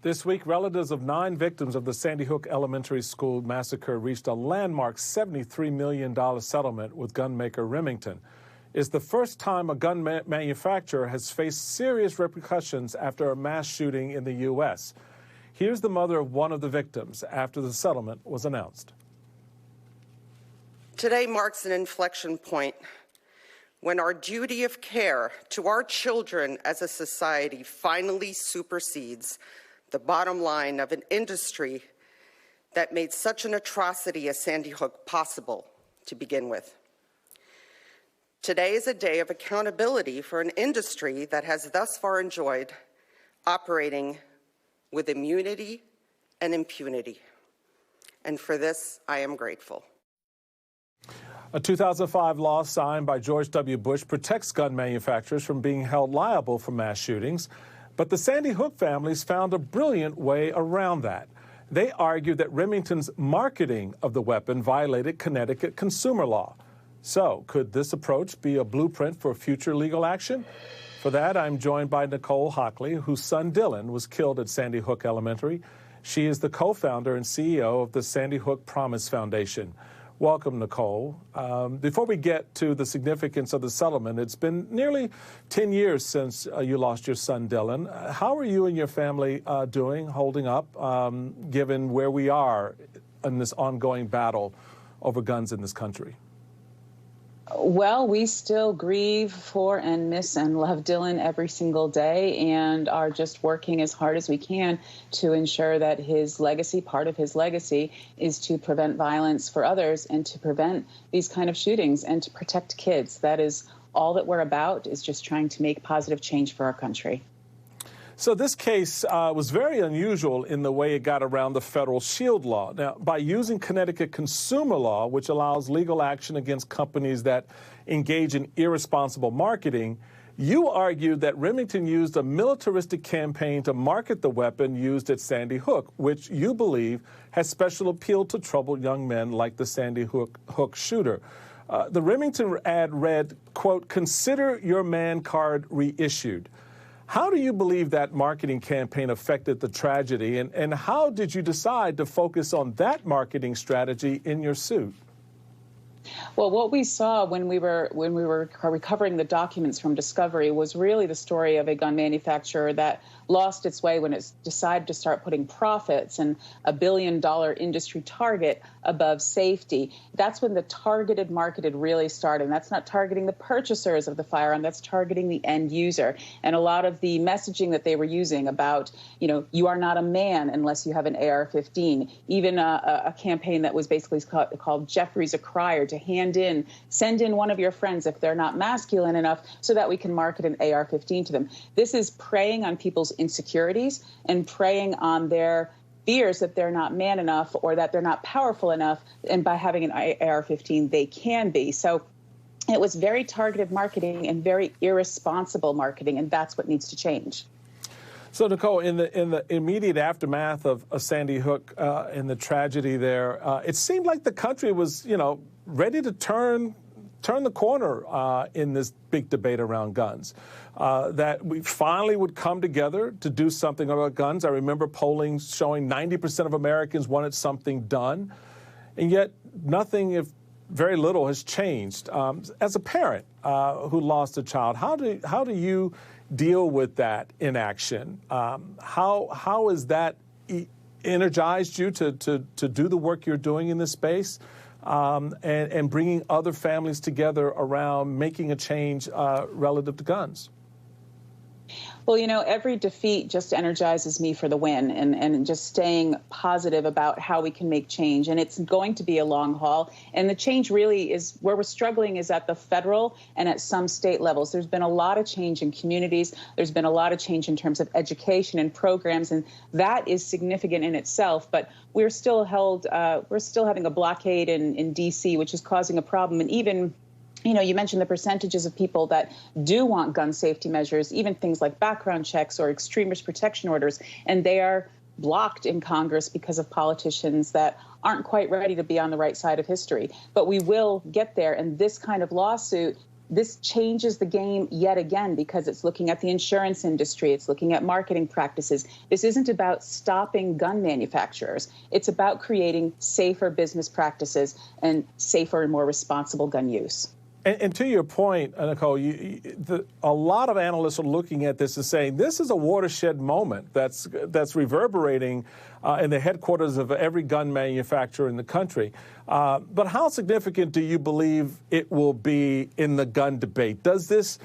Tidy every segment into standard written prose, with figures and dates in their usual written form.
This week, relatives of 9 victims of the Sandy Hook Elementary School massacre reached a landmark $73 million settlement with gunmaker Remington. It's the first time a gun manufacturer has faced serious repercussions after a mass shooting in the U.S. Here's the mother of one of the victims after the settlement was announced. Today marks an inflection point when our duty of care to our children as a society finally supersedes the bottom line of an industry that made such an atrocity as Sandy Hook possible to begin with. Today is a day of accountability for an industry that has thus far enjoyed operating with immunity and impunity. And for this, I am grateful. A 2005 law signed by George W. Bush protects gun manufacturers from being held liable for mass shootings. But the Sandy Hook families found a brilliant way around that. They argued that Remington's marketing of the weapon violated Connecticut consumer law. So, could this approach be a blueprint for future legal action? For that, I'm joined by Nicole Hockley, whose son Dylan was killed at Sandy Hook Elementary. She is the co-founder and CEO of the Sandy Hook Promise Foundation. Welcome, Nicole. Before we get to the significance of the settlement, it's been nearly 10 years since you lost your son, Dylan. How are you and your family doing, holding up, given where we are in this ongoing battle over guns in this country? Well, we still grieve for and miss and love Dylan every single day and are just working as hard as we can to ensure that his legacy, part of his legacy, is to prevent violence for others and to prevent these kind of shootings and to protect kids. That is all that we're about, is just trying to make positive change for our country. So this case was very unusual in the way it got around the federal shield law. Now, by using Connecticut consumer law, which allows legal action against companies that engage in irresponsible marketing, you argued that Remington used a militaristic campaign to market the weapon used at Sandy Hook, which you believe has special appeal to troubled young men like the Sandy Hook shooter. The Remington ad read, quote, "Consider your man card reissued." How do you believe that marketing campaign affected the tragedy, and how did you decide to focus on that marketing strategy in your suit? Well, what we saw when we were recovering the documents from discovery was really the story of a gun manufacturer that lost its way when it decided to start putting profits and $1 billion industry target above safety. That's when the targeted marketed really started. And that's not targeting the purchasers of the firearm, that's targeting the end user. And a lot of the messaging that they were using about, you are not a man unless you have an AR-15, even a campaign that was basically called Jeffrey's a Crier, to send in one of your friends if they're not masculine enough so that we can market an AR-15 to them. This is preying on people's insecurities and preying on their fears that they're not man enough or that they're not powerful enough, and by having an AR-15 they can be. So it was very targeted marketing and very irresponsible marketing, and that's what needs to change. So, Nicole, in the immediate aftermath of Sandy Hook and the tragedy there, it seemed like the country was, ready to turn the corner in this big debate around guns, that we finally would come together to do something about guns. I remember polling showing 90% of Americans wanted something done, and yet nothing, if very little, has changed. As a parent who lost a child, how do you deal with that inaction? How has that energized you to do the work you're doing in this space? And bringing other families together around making a change relative to guns? Well, every defeat just energizes me for the win, and just staying positive about how we can make change. And it's going to be a long haul. And the change really is where we're struggling is at the federal and at some state levels. There's been a lot of change in communities. There's been a lot of change in terms of education and programs, and that is significant in itself. But we're still having a blockade in D.C., which is causing a problem. And even you mentioned the percentages of people that do want gun safety measures, even things like background checks or extreme risk protection orders, and they are blocked in Congress because of politicians that aren't quite ready to be on the right side of history. But we will get there, and this kind of lawsuit this changes the game yet again because it's looking at the insurance industry, it's looking at marketing practices. This isn't about stopping gun manufacturers. It's about creating safer business practices and safer and more responsible gun use. And to your point, Nicole, a lot of analysts are looking at this and saying this is a watershed moment that's reverberating in the headquarters of every gun manufacturer in the country. But how significant do you believe it will be in the gun debate? Does this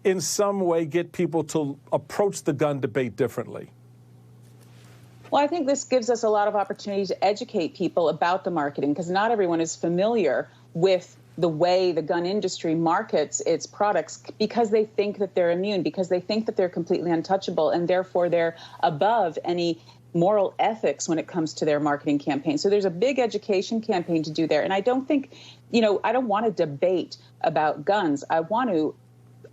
in some way get people to approach the gun debate differently? Well, I think this gives us a lot of opportunity to educate people about the marketing, because not everyone is familiar with the way the gun industry markets its products, because they think that they're immune, because they think that they're completely untouchable, and therefore they're above any moral ethics when it comes to their marketing campaign. So there's a big education campaign to do there. And I don't think, I don't want to debate about guns. I want to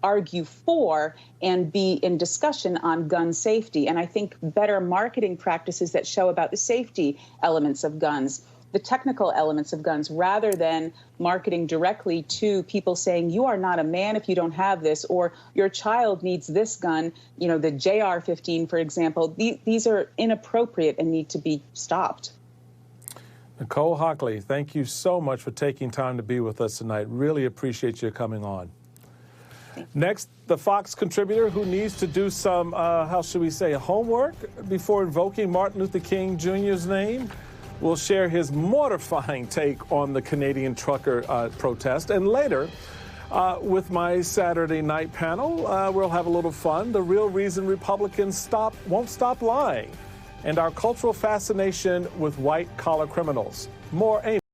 argue for and be in discussion on gun safety. And I think better marketing practices that show about the safety elements of guns, the technical elements of guns, rather than marketing directly to people saying, you are not a man if you don't have this, or your child needs this gun, the JR-15, for example. These are inappropriate and need to be stopped. Nicole Hockley, thank you so much for taking time to be with us tonight. Really appreciate you coming on. Next, the Fox contributor who needs to do some, how should we say, homework before invoking Martin Luther King Jr.'s name. Will share his mortifying take on the Canadian trucker protest. And later, with my Saturday night panel, we'll have a little fun. The real reason Republicans won't stop lying, and our cultural fascination with white-collar criminals. More Ayman.